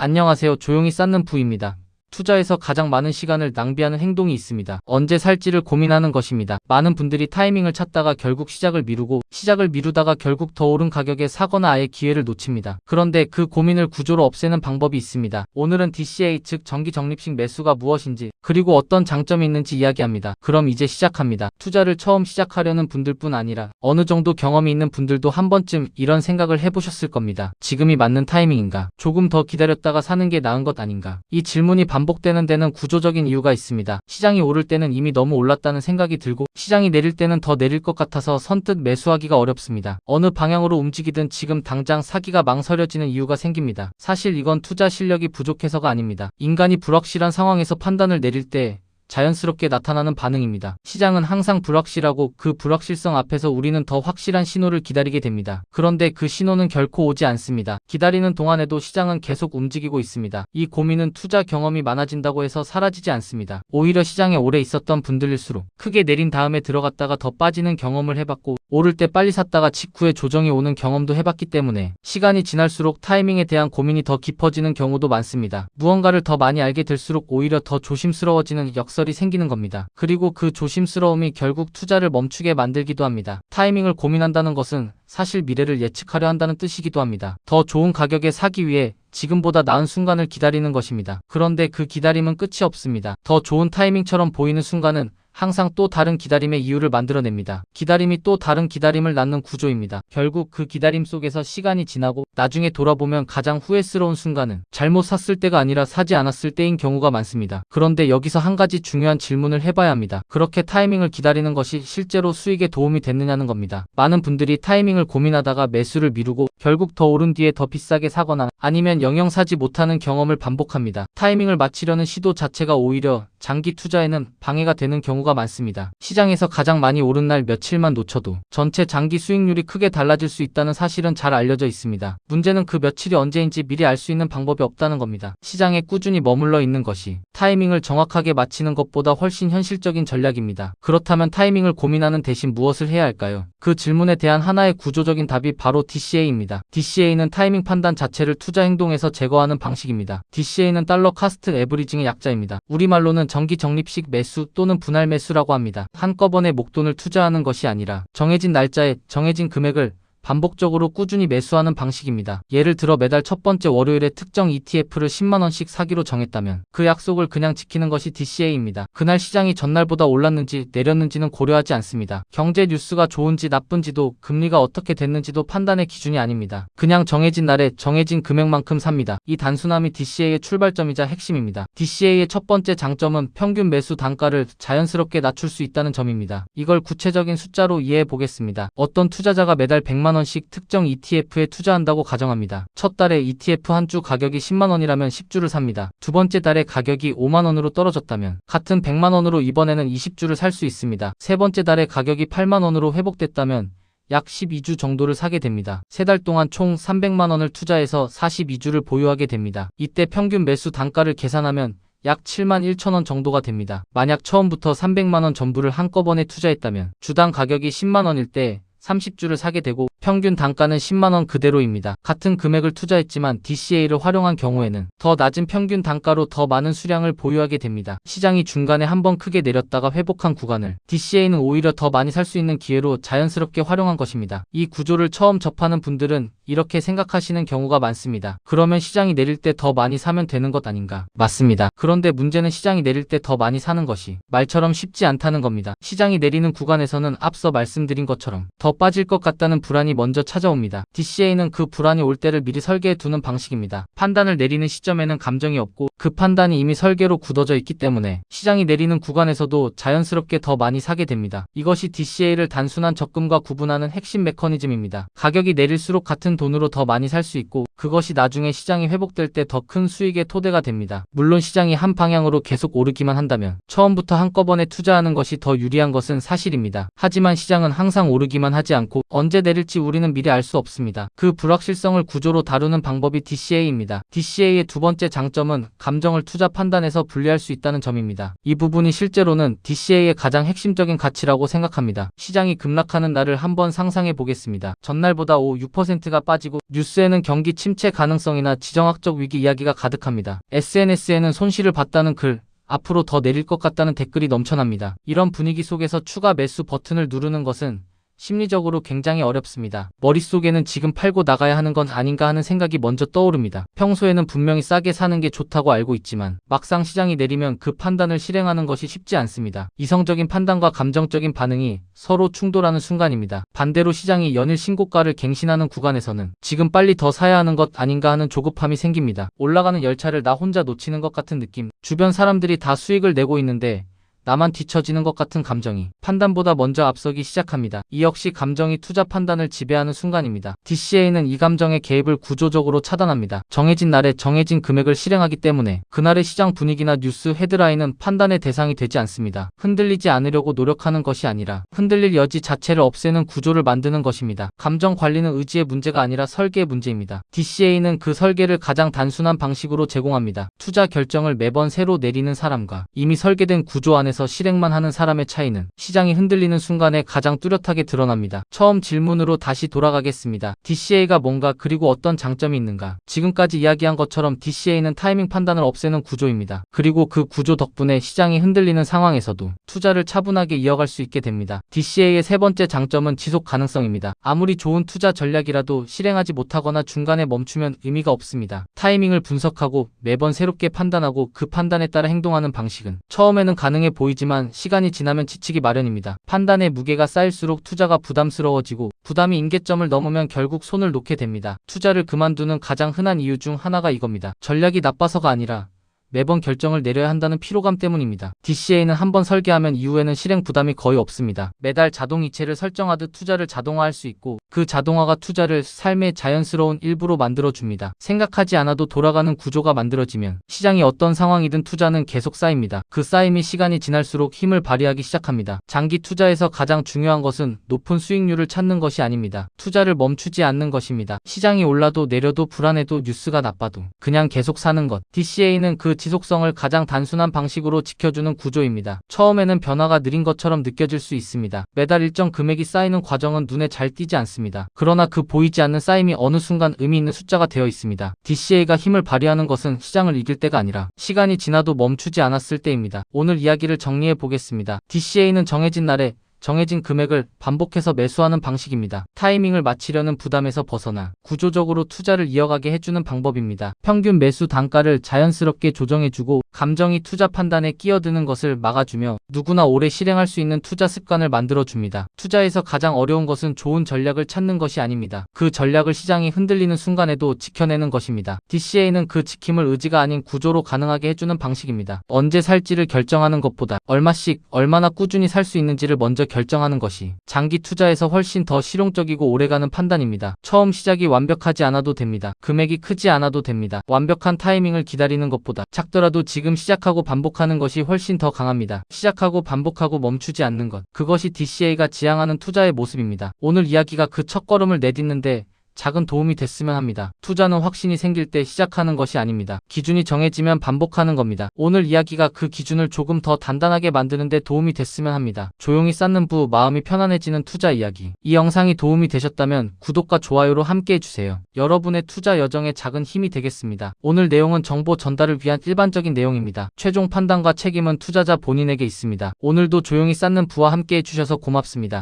안녕하세요. 조용히 쌓는 부입니다. 투자에서 가장 많은 시간을 낭비하는 행동이 있습니다. 언제 살지를 고민하는 것입니다. 많은 분들이 타이밍을 찾다가 결국 시작을 미루다가 결국 더 오른 가격에 사거나 아예 기회를 놓칩니다. 그런데 그 고민을 구조로 없애는 방법이 있습니다. 오늘은 DCA 즉 정기 적립식 매수가 무엇인지 그리고 어떤 장점이 있는지 이야기합니다. 그럼 이제 시작합니다. 투자를 처음 시작하려는 분들뿐 아니라 어느 정도 경험이 있는 분들도 한 번쯤 이런 생각을 해보셨을 겁니다. 지금이 맞는 타이밍인가? 조금 더 기다렸다가 사는 게 나은 것 아닌가? 이 질문이 반복되는 데는 구조적인 이유가 있습니다. 시장이 오를 때는 이미 너무 올랐다는 생각이 들고 시장이 내릴 때는 더 내릴 것 같아서 선뜻 매수하기가 어렵습니다. 어느 방향으로 움직이든 지금 당장 사기가 망설여지는 이유가 생깁니다. 사실 이건 투자 실력이 부족해서가 아닙니다. 인간이 불확실한 상황에서 판단을 내릴 때 자연스럽게 나타나는 반응입니다. 시장은 항상 불확실하고 그 불확실성 앞에서 우리는 더 확실한 신호를 기다리게 됩니다. 그런데 그 신호는 결코 오지 않습니다. 기다리는 동안에도 시장은 계속 움직이고 있습니다. 이 고민은 투자 경험이 많아진다고 해서 사라지지 않습니다. 오히려 시장에 오래 있었던 분들일수록 크게 내린 다음에 들어갔다가 더 빠지는 경험을 해봤고 오를 때 빨리 샀다가 직후에 조정이 오는 경험도 해봤기 때문에 시간이 지날수록 타이밍에 대한 고민이 더 깊어지는 경우도 많습니다. 무언가를 더 많이 알게 될수록 오히려 더 조심스러워지는 역설이 생기는 겁니다. 그리고 그 조심스러움이 결국 투자를 멈추게 만들기도 합니다. 타이밍을 고민한다는 것은 사실 미래를 예측하려 한다는 뜻이기도 합니다. 더 좋은 가격에 사기 위해 지금보다 나은 순간을 기다리는 것입니다. 그런데 그 기다림은 끝이 없습니다. 더 좋은 타이밍처럼 보이는 순간은 항상 또 다른 기다림의 이유를 만들어냅니다. 기다림이 또 다른 기다림을 낳는 구조입니다. 결국 그 기다림 속에서 시간이 지나고 나중에 돌아보면 가장 후회스러운 순간은 잘못 샀을 때가 아니라 사지 않았을 때인 경우가 많습니다. 그런데 여기서 한 가지 중요한 질문을 해봐야 합니다. 그렇게 타이밍을 기다리는 것이 실제로 수익에 도움이 됐느냐는 겁니다. 많은 분들이 타이밍을 고민하다가 매수를 미루고 결국 더 오른 뒤에 더 비싸게 사거나 아니면 영영 사지 못하는 경험을 반복합니다. 타이밍을 맞추려는 시도 자체가 오히려 장기 투자에는 방해가 되는 경우가 많습니다. 시장에서 가장 많이 오른 날 며칠만 놓쳐도 전체 장기 수익률이 크게 달라질 수 있다는 사실은 잘 알려져 있습니다. 문제는 그 며칠이 언제인지 미리 알 수 있는 방법이 없다는 겁니다. 시장에 꾸준히 머물러 있는 것이 타이밍을 정확하게 맞히는 것보다 훨씬 현실적인 전략입니다. 그렇다면 타이밍을 고민하는 대신 무엇을 해야 할까요? 그 질문에 대한 하나의 구조적인 답이 바로 DCA입니다. DCA는 타이밍 판단 자체를 투자 행동에서 제거하는 방식입니다. DCA는 달러 카스트 에브리징의 약자입니다. 우리말로는 정기 적립식 매수 또는 분할 매수라고 합니다. 한꺼번에 목돈을 투자하는 것이 아니라 정해진 날짜에 정해진 금액을 반복적으로 꾸준히 매수하는 방식입니다. 예를 들어 매달 첫 번째 월요일에 특정 ETF를 10만원씩 사기로 정했다면 그 약속을 그냥 지키는 것이 DCA입니다. 그날 시장이 전날보다 올랐는지 내렸는지는 고려하지 않습니다. 경제 뉴스가 좋은지 나쁜지도 금리가 어떻게 됐는지도 판단의 기준이 아닙니다. 그냥 정해진 날에 정해진 금액만큼 삽니다. 이 단순함이 DCA의 출발점이자 핵심입니다. DCA의 첫 번째 장점은 평균 매수 단가를 자연스럽게 낮출 수 있다는 점입니다. 이걸 구체적인 숫자로 이해해 보겠습니다. 어떤 투자자가 매달 100만원씩 특정 ETF에 투자한다고 가정합니다. 첫 달에 ETF 한 주 가격이 10만원이라면 10주를 삽니다. 두 번째 달에 가격이 5만원으로 떨어졌다면 같은 100만원으로 이번에는 20주를 살 수 있습니다. 세 번째 달에 가격이 8만원으로 회복됐다면 약 12주 정도를 사게 됩니다. 세 달 동안 총 300만원을 투자해서 42주를 보유하게 됩니다. 이때 평균 매수 단가를 계산하면 약 7만 1천원 정도가 됩니다. 만약 처음부터 300만원 전부를 한꺼번에 투자했다면 주당 가격이 10만원일 때 30주를 사게 되고 평균 단가는 10만원 그대로입니다. 같은 금액을 투자했지만 DCA를 활용한 경우에는 더 낮은 평균 단가로 더 많은 수량을 보유하게 됩니다. 시장이 중간에 한번 크게 내렸다가 회복한 구간을 DCA는 오히려 더 많이 살 수 있는 기회로 자연스럽게 활용한 것입니다. 이 구조를 처음 접하는 분들은 이렇게 생각하시는 경우가 많습니다. 그러면 시장이 내릴 때 더 많이 사면 되는 것 아닌가? 맞습니다. 그런데 문제는 시장이 내릴 때 더 많이 사는 것이 말처럼 쉽지 않다는 겁니다. 시장이 내리는 구간에서는 앞서 말씀드린 것처럼 더 빠질 것 같다는 불안이 먼저 찾아옵니다. DCA는 그 불안이 올 때를 미리 설계해 두는 방식입니다. 판단을 내리는 시점에는 감정이 없고 그 판단이 이미 설계로 굳어져 있기 때문에 시장이 내리는 구간에서도 자연스럽게 더 많이 사게 됩니다. 이것이 DCA를 단순한 적금과 구분하는 핵심 메커니즘입니다. 가격이 내릴수록 같은 돈으로 더 많이 살 수 있고 그것이 나중에 시장이 회복될 때 더 큰 수익의 토대가 됩니다. 물론 시장이 한 방향으로 계속 오르기만 한다면 처음부터 한꺼번에 투자하는 것이 더 유리한 것은 사실입니다. 하지만 시장은 항상 오르기만 하지 않고 언제 내릴지 우리는 미리 알 수 없습니다. 그 불확실성을 구조로 다루는 방법이 DCA입니다. DCA의 두 번째 장점은 감정을 투자 판단에서 분리할 수 있다는 점입니다. 이 부분이 실제로는 DCA의 가장 핵심적인 가치라고 생각합니다. 시장이 급락하는 날을 한번 상상해 보겠습니다. 전날보다 6%가 빠지고 뉴스에는 경기 침체 가능성이나 지정학적 위기 이야기가 가득합니다. SNS에는 손실을 봤다는 글, 앞으로 더 내릴 것 같다는 댓글이 넘쳐납니다. 이런 분위기 속에서 추가 매수 버튼을 누르는 것은 심리적으로 굉장히 어렵습니다. 머릿속에는 지금 팔고 나가야 하는 건 아닌가 하는 생각이 먼저 떠오릅니다. 평소에는 분명히 싸게 사는 게 좋다고 알고 있지만 막상 시장이 내리면 그 판단을 실행하는 것이 쉽지 않습니다. 이성적인 판단과 감정적인 반응이 서로 충돌하는 순간입니다. 반대로 시장이 연일 신고가를 갱신하는 구간에서는 지금 빨리 더 사야 하는 것 아닌가 하는 조급함이 생깁니다. 올라가는 열차를 나 혼자 놓치는 것 같은 느낌, 주변 사람들이 다 수익을 내고 있는데 나만 뒤처지는 것 같은 감정이 판단보다 먼저 앞서기 시작합니다. 이 역시 감정이 투자 판단을 지배하는 순간입니다. DCA는 이 감정의 개입을 구조적으로 차단합니다. 정해진 날에 정해진 금액을 실행하기 때문에 그날의 시장 분위기나 뉴스 헤드라인은 판단의 대상이 되지 않습니다. 흔들리지 않으려고 노력하는 것이 아니라 흔들릴 여지 자체를 없애는 구조를 만드는 것입니다. 감정 관리는 의지의 문제가 아니라 설계의 문제입니다. DCA는 그 설계를 가장 단순한 방식으로 제공합니다. 투자 결정을 매번 새로 내리는 사람과 이미 설계된 구조 안에서 실행만 하는 사람의 차이는 시장이 흔들리는 순간에 가장 뚜렷하게 드러납니다. 처음 질문으로 다시 돌아가겠습니다. DCA가 뭔가 그리고 어떤 장점이 있는가? 지금까지 이야기한 것처럼 DCA는 타이밍 판단을 없애는 구조입니다. 그리고 그 구조 덕분에 시장이 흔들리는 상황에서도 투자를 차분하게 이어갈 수 있게 됩니다. DCA의 세 번째 장점은 지속 가능성입니다. 아무리 좋은 투자 전략이라도 실행하지 못하거나 중간에 멈추면 의미가 없습니다. 타이밍을 분석하고 매번 새롭게 판단하고 그 판단에 따라 행동하는 방식은 처음에는 가능해 보이지만 시간이 지나면 지치기 마련입니다. 판단의 무게가 쌓일수록 투자가 부담스러워지고 부담이 임계점을 넘으면 결국 손을 놓게 됩니다. 투자를 그만두는 가장 흔한 이유 중 하나가 이겁니다. 전략이 나빠서가 아니라 매번 결정을 내려야 한다는 피로감 때문입니다. DCA는 한번 설계하면 이후에는 실행 부담이 거의 없습니다. 매달 자동이체를 설정하듯 투자를 자동화할 수 있고 그 자동화가 투자를 삶의 자연스러운 일부로 만들어줍니다. 생각하지 않아도 돌아가는 구조가 만들어지면 시장이 어떤 상황이든 투자는 계속 쌓입니다. 그 쌓임이 시간이 지날수록 힘을 발휘하기 시작합니다. 장기 투자에서 가장 중요한 것은 높은 수익률을 찾는 것이 아닙니다. 투자를 멈추지 않는 것입니다. 시장이 올라도 내려도 불안해도 뉴스가 나빠도 그냥 계속 사는 것. DCA는 그 지속성을 가장 단순한 방식으로 지켜주는 구조입니다. 처음에는 변화가 느린 것처럼 느껴질 수 있습니다. 매달 일정 금액이 쌓이는 과정은 눈에 잘 띄지 않습니다. 그러나 그 보이지 않는 쌓임이 어느 순간 의미 있는 숫자가 되어 있습니다. DCA가 힘을 발휘하는 것은 시장을 이길 때가 아니라 시간이 지나도 멈추지 않았을 때입니다. 오늘 이야기를 정리해 보겠습니다. DCA는 정해진 날에 정해진 금액을 반복해서 매수하는 방식입니다. 타이밍을 맞추려는 부담에서 벗어나 구조적으로 투자를 이어가게 해주는 방법입니다. 평균 매수 단가를 자연스럽게 조정해주고 감정이 투자 판단에 끼어드는 것을 막아주며 누구나 오래 실행할 수 있는 투자 습관을 만들어줍니다. 투자에서 가장 어려운 것은 좋은 전략을 찾는 것이 아닙니다. 그 전략을 시장이 흔들리는 순간에도 지켜내는 것입니다. DCA는 그 지킴을 의지가 아닌 구조로 가능하게 해주는 방식입니다. 언제 살지를 결정하는 것보다 얼마씩 얼마나 꾸준히 살 수 있는지를 먼저 결정하는 것이 장기 투자에서 훨씬 더 실용적이고 오래가는 판단입니다. 처음 시작이 완벽하지 않아도 됩니다. 금액이 크지 않아도 됩니다. 완벽한 타이밍을 기다리는 것보다 작더라도 지금 시작하고 반복하는 것이 훨씬 더 강합니다. 시작하고 반복하고 멈추지 않는 것. 그것이 DCA가 지향하는 투자의 모습입니다. 오늘 이야기가 그 첫걸음을 내딛는데 작은 도움이 됐으면 합니다. 투자는 확신이 생길 때 시작하는 것이 아닙니다. 기준이 정해지면 반복하는 겁니다. 오늘 이야기가 그 기준을 조금 더 단단하게 만드는 데 도움이 됐으면 합니다. 조용히 쌓는 부 마음이 편안해지는 투자 이야기. 이 영상이 도움이 되셨다면 구독과 좋아요로 함께 해주세요. 여러분의 투자 여정에 작은 힘이 되겠습니다. 오늘 내용은 정보 전달을 위한 일반적인 내용입니다. 최종 판단과 책임은 투자자 본인에게 있습니다. 오늘도 조용히 쌓는 부와 함께 해주셔서 고맙습니다.